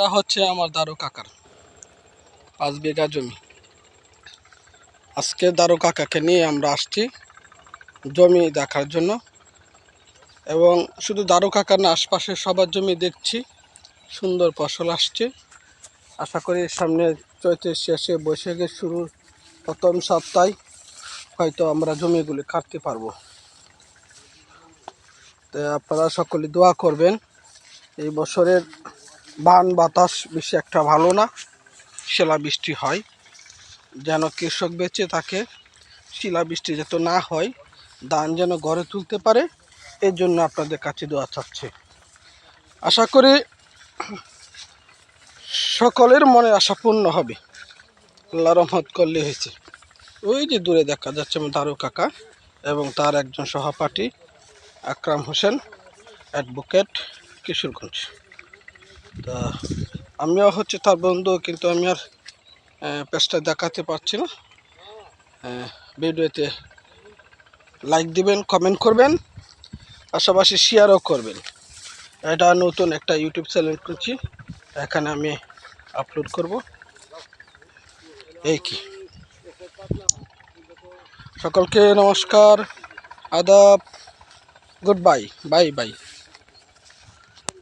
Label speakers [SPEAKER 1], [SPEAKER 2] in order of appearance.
[SPEAKER 1] এটা হচ্ছে আমার দারু কাকার 5 বিঘা জমি। আজকে দারু কাকাকে নিয়ে আমরা আসছি জমি দেখার জন্য, এবং শুধু দারু কাকার না, আশপাশের সবার জমি দেখছি। সুন্দর ফসল আসছে। আশা করি সামনে চৈতের শেষে বৈশাখের শুরুর প্রথম সপ্তাহে হয়তো আমরা জমিগুলি কাটতে পারবো। তো আপনারা সকলে দোয়া করবেন। এই বছরের বান বাতাস বেশি একটা ভালো না, শিলাবৃষ্টি হয় যেন কৃষক বেঁচে থাকে, শিলাবৃষ্টি যাতে না হয়, ধান যেন ঘরে তুলতে পারে, এর জন্য আপনাদের কাছে দোয়া চাচ্ছে। আশা করি সকলের মনে আশা পূর্ণ হবে, আল্লাহ রহমত করলে হয়েছে। ওই যে দূরে দেখা যাচ্ছে আমার দারু কাকা এবং তার একজন সহপাঠী আকরাম হোসেন, অ্যাডভোকেট, কিশোরগঞ্জ। তা আমিও হচ্ছে তার বন্ধু, কিন্তু আমি আর পেজটা দেখাতে পারছি না। ভিডিওতে লাইক দিবেন, কমেন্ট করবেন, পাশাপাশি শেয়ারও করবেন। এটা নতুন একটা ইউটিউব চ্যানেল করছি, এখানে আমি আপলোড করব। এই কি, সকলকে নমস্কার, আদাব, গুড বাই, বাই বাই।